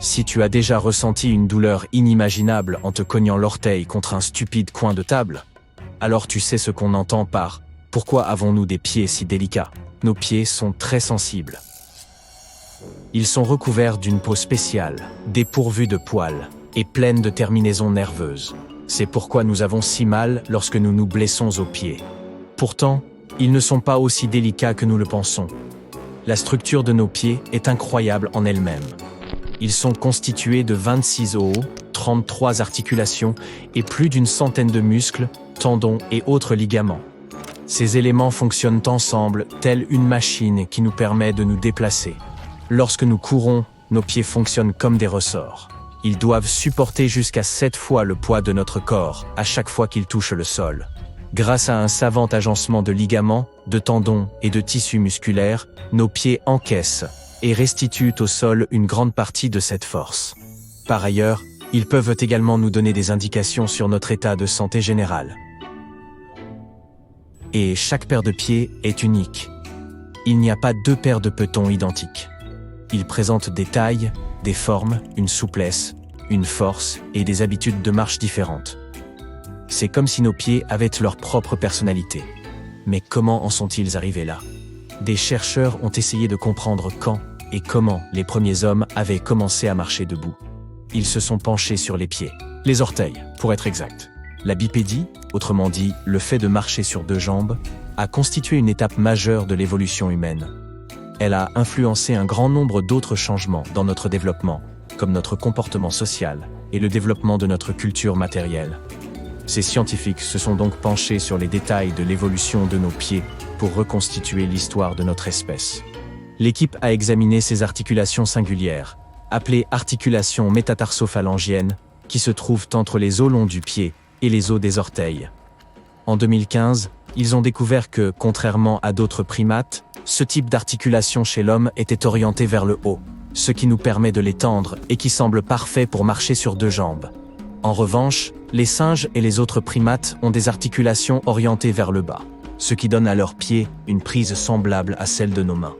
Si tu as déjà ressenti une douleur inimaginable en te cognant l'orteil contre un stupide coin de table, alors tu sais ce qu'on entend par « Pourquoi avons-nous des pieds si délicats ?» Nos pieds sont très sensibles. Ils sont recouverts d'une peau spéciale, dépourvus de poils et pleine de terminaisons nerveuses. C'est pourquoi nous avons si mal lorsque nous nous blessons aux pieds. Pourtant, ils ne sont pas aussi délicats que nous le pensons. La structure de nos pieds est incroyable en elle-même. Ils sont constitués de 26 os, 33 articulations et plus d'une centaine de muscles, tendons et autres ligaments. Ces éléments fonctionnent ensemble, telle une machine qui nous permet de nous déplacer. Lorsque nous courons, nos pieds fonctionnent comme des ressorts. Ils doivent supporter jusqu'à 7 fois le poids de notre corps à chaque fois qu'ils touchent le sol. Grâce à un savant agencement de ligaments, de tendons et de tissus musculaires, nos pieds encaissent et restituent au sol une grande partie de cette force. Par ailleurs, ils peuvent également nous donner des indications sur notre état de santé général. Et chaque paire de pieds est unique. Il n'y a pas deux paires de petons identiques. Ils présentent des tailles, des formes, une souplesse, une force et des habitudes de marche différentes. C'est comme si nos pieds avaient leur propre personnalité. Mais comment en sont-ils arrivés là? Des chercheurs ont essayé de comprendre quand et comment les premiers hommes avaient commencé à marcher debout. Ils se sont penchés sur les pieds, les orteils, pour être exact. La bipédie, autrement dit le fait de marcher sur deux jambes, a constitué une étape majeure de l'évolution humaine. Elle a influencé un grand nombre d'autres changements dans notre développement, comme notre comportement social et le développement de notre culture matérielle. Ces scientifiques se sont donc penchés sur les détails de l'évolution de nos pieds pour reconstituer l'histoire de notre espèce. L'équipe a examiné ces articulations singulières, appelées articulations métatarsophalangiennes, qui se trouvent entre les os longs du pied et les os des orteils. En 2015, ils ont découvert que, contrairement à d'autres primates, ce type d'articulation chez l'homme était orienté vers le haut, ce qui nous permet de l'étendre et qui semble parfait pour marcher sur deux jambes. En revanche, les singes et les autres primates ont des articulations orientées vers le bas, ce qui donne à leurs pieds une prise semblable à celle de nos mains.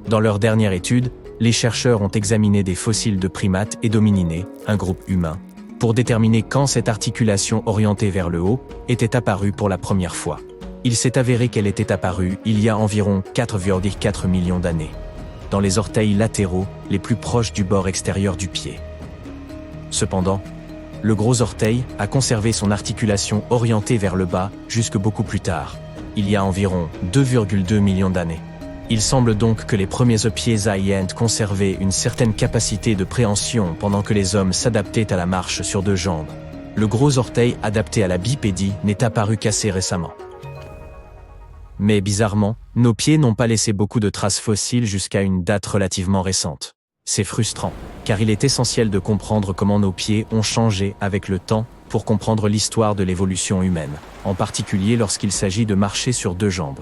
Dans leur dernière étude, les chercheurs ont examiné des fossiles de primates et d'hominidés, un groupe humain, pour déterminer quand cette articulation orientée vers le haut était apparue pour la première fois. Il s'est avéré qu'elle était apparue il y a environ 4,4 millions d'années, dans les orteils latéraux les plus proches du bord extérieur du pied. Cependant, le gros orteil a conservé son articulation orientée vers le bas jusque beaucoup plus tard, il y a environ 2,2 millions d'années. Il semble donc que les premiers pieds saillants conservaient une certaine capacité de préhension pendant que les hommes s'adaptaient à la marche sur deux jambes. Le gros orteil adapté à la bipédie n'est apparu qu'assez récemment. Mais bizarrement, nos pieds n'ont pas laissé beaucoup de traces fossiles jusqu'à une date relativement récente. C'est frustrant, car il est essentiel de comprendre comment nos pieds ont changé avec le temps pour comprendre l'histoire de l'évolution humaine, en particulier lorsqu'il s'agit de marcher sur deux jambes.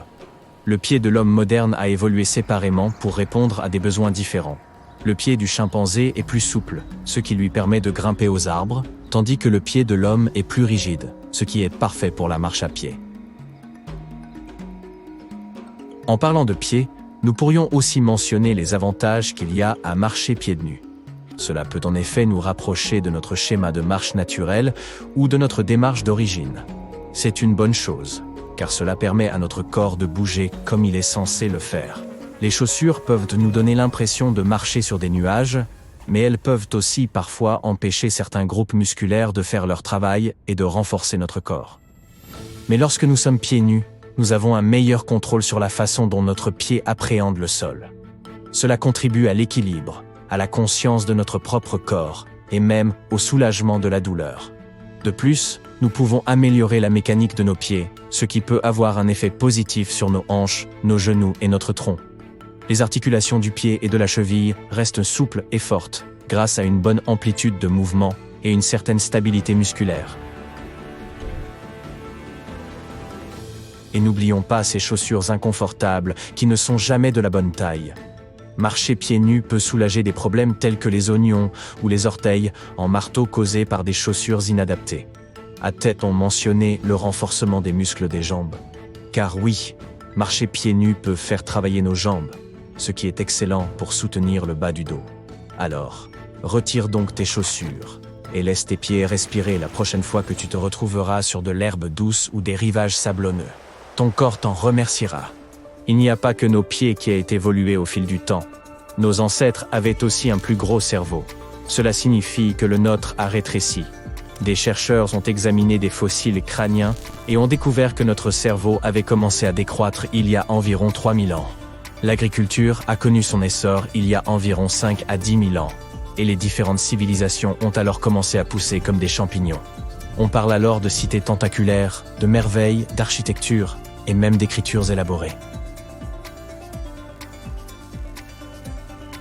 Le pied de l'homme moderne a évolué séparément pour répondre à des besoins différents. Le pied du chimpanzé est plus souple, ce qui lui permet de grimper aux arbres, tandis que le pied de l'homme est plus rigide, ce qui est parfait pour la marche à pied. En parlant de pieds, nous pourrions aussi mentionner les avantages qu'il y a à marcher pieds nus. Cela peut en effet nous rapprocher de notre schéma de marche naturelle ou de notre démarche d'origine. C'est une bonne chose, car cela permet à notre corps de bouger comme il est censé le faire. Les chaussures peuvent nous donner l'impression de marcher sur des nuages, mais elles peuvent aussi parfois empêcher certains groupes musculaires de faire leur travail et de renforcer notre corps. Mais lorsque nous sommes pieds nus, nous avons un meilleur contrôle sur la façon dont notre pied appréhende le sol. Cela contribue à l'équilibre, à la conscience de notre propre corps et même au soulagement de la douleur. De plus, nous pouvons améliorer la mécanique de nos pieds, ce qui peut avoir un effet positif sur nos hanches, nos genoux et notre tronc. Les articulations du pied et de la cheville restent souples et fortes, grâce à une bonne amplitude de mouvement et une certaine stabilité musculaire. Et n'oublions pas ces chaussures inconfortables qui ne sont jamais de la bonne taille. Marcher pieds nus peut soulager des problèmes tels que les oignons ou les orteils en marteau causés par des chaussures inadaptées. A-t-on mentionné le renforcement des muscles des jambes? Car oui, marcher pieds nus peut faire travailler nos jambes. ce qui est excellent pour soutenir le bas du dos. Alors, retire donc tes chaussures et laisse tes pieds respirer la prochaine fois que tu te retrouveras sur de l'herbe douce ou des rivages sablonneux. Ton corps t'en remerciera. Il n'y a pas que nos pieds qui aient évolué au fil du temps. Nos ancêtres avaient aussi un plus gros cerveau. Cela signifie que le nôtre a rétréci. Des chercheurs ont examiné des fossiles crâniens et ont découvert que notre cerveau avait commencé à décroître il y a environ 3000 ans. L'agriculture a connu son essor il y a environ 5 à 10 000 ans, et les différentes civilisations ont alors commencé à pousser comme des champignons. On parle alors de cités tentaculaires, de merveilles, d'architecture, et même d'écritures élaborées.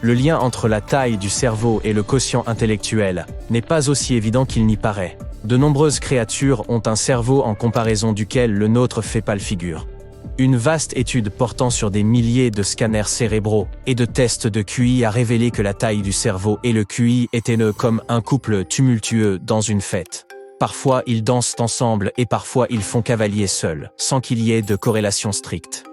Le lien entre la taille du cerveau et le quotient intellectuel n'est pas aussi évident qu'il n'y paraît. De nombreuses créatures ont un cerveau en comparaison duquel le nôtre fait pâle figure. Une vaste étude portant sur des milliers de scanners cérébraux et de tests de QI a révélé que la taille du cerveau et le QI étaient comme un couple tumultueux dans une fête. Parfois ils dansent ensemble et parfois ils font cavalier seuls, sans qu'il y ait de corrélation stricte.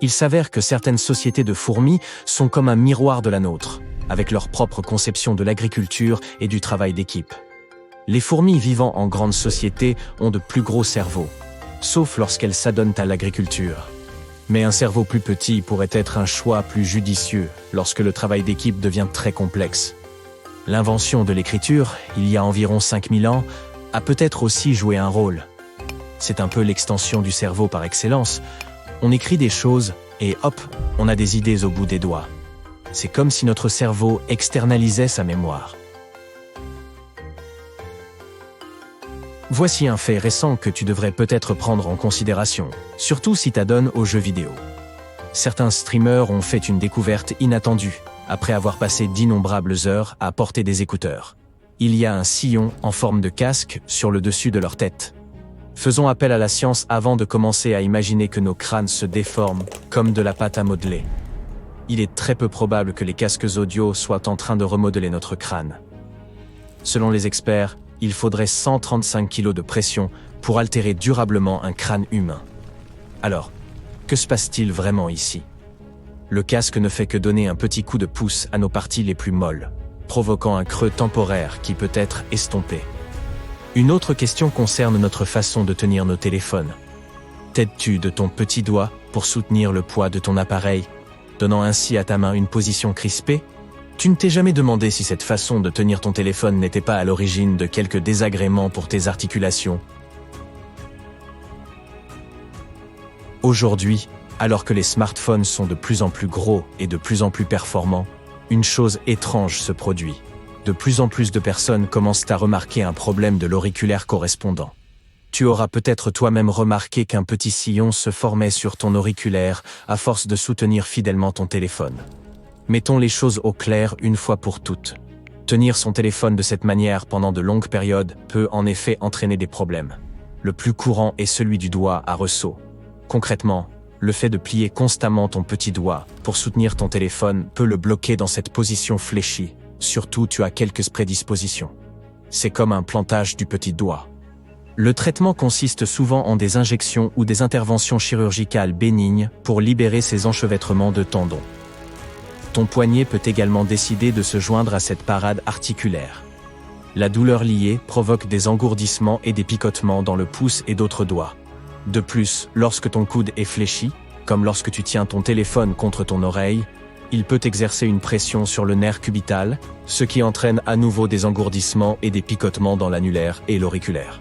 Il s'avère que certaines sociétés de fourmis sont comme un miroir de la nôtre, avec leur propre conception de l'agriculture et du travail d'équipe. Les fourmis vivant en grande société ont de plus gros cerveaux, sauf lorsqu'elles s'adonnent à l'agriculture. Mais un cerveau plus petit pourrait être un choix plus judicieux lorsque le travail d'équipe devient très complexe. L'invention de l'écriture, il y a environ 5000 ans, a peut-être aussi joué un rôle. C'est un peu l'extension du cerveau par excellence. On écrit des choses et hop, on a des idées au bout des doigts. C'est comme si notre cerveau externalisait sa mémoire. Voici un fait récent que tu devrais peut-être prendre en considération, surtout si t'adonnes aux jeux vidéo. Certains streamers ont fait une découverte inattendue, après avoir passé d'innombrables heures à porter des écouteurs. Il y a un sillon en forme de casque sur le dessus de leur tête. Faisons appel à la science avant de commencer à imaginer que nos crânes se déforment comme de la pâte à modeler. Il est très peu probable que les casques audio soient en train de remodeler notre crâne. Selon les experts, il faudrait 135 kg de pression pour altérer durablement un crâne humain. Alors, que se passe-t-il vraiment ici? Le casque ne fait que donner un petit coup de pouce à nos parties les plus molles, provoquant un creux temporaire qui peut être estompé. Une autre question concerne notre façon de tenir nos téléphones. T'aides-tu de ton petit doigt pour soutenir le poids de ton appareil, donnant ainsi à ta main une position crispée? Tu ne t'es jamais demandé si cette façon de tenir ton téléphone n'était pas à l'origine de quelques désagréments pour tes articulations? Aujourd'hui, alors que les smartphones sont de plus en plus gros et de plus en plus performants, une chose étrange se produit. De plus en plus de personnes commencent à remarquer un problème de l'auriculaire correspondant. Tu auras peut-être toi-même remarqué qu'un petit sillon se formait sur ton auriculaire à force de soutenir fidèlement ton téléphone. Mettons les choses au clair une fois pour toutes. Tenir son téléphone de cette manière pendant de longues périodes peut en effet entraîner des problèmes. Le plus courant est celui du doigt à ressaut. Concrètement, le fait de plier constamment ton petit doigt pour soutenir ton téléphone peut le bloquer dans cette position fléchie, surtout tu as quelques prédispositions. C'est comme un plantage du petit doigt. Le traitement consiste souvent en des injections ou des interventions chirurgicales bénignes pour libérer ces enchevêtrements de tendons. Ton poignet peut également décider de se joindre à cette parade articulaire. La douleur liée provoque des engourdissements et des picotements dans le pouce et d'autres doigts. De plus, lorsque ton coude est fléchi, comme lorsque tu tiens ton téléphone contre ton oreille, il peut exercer une pression sur le nerf cubital, ce qui entraîne à nouveau des engourdissements et des picotements dans l'annulaire et l'auriculaire.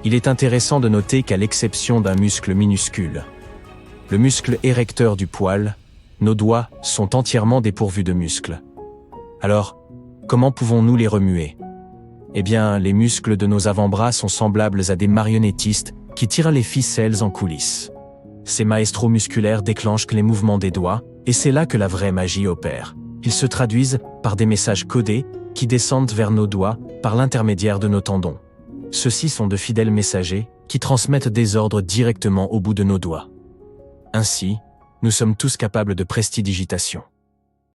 Il est intéressant de noter qu'à l'exception d'un muscle minuscule, le muscle érecteur du poil, nos doigts sont entièrement dépourvus de muscles. Alors, comment pouvons-nous les remuer? Eh bien, les muscles de nos avant-bras sont semblables à des marionnettistes qui tirent les ficelles en coulisses. Ces maestros musculaires déclenchent les mouvements des doigts, et c'est là que la vraie magie opère. Ils se traduisent par des messages codés qui descendent vers nos doigts par l'intermédiaire de nos tendons. Ceux-ci sont de fidèles messagers qui transmettent des ordres directement au bout de nos doigts. Ainsi, nous sommes tous capables de prestidigitation.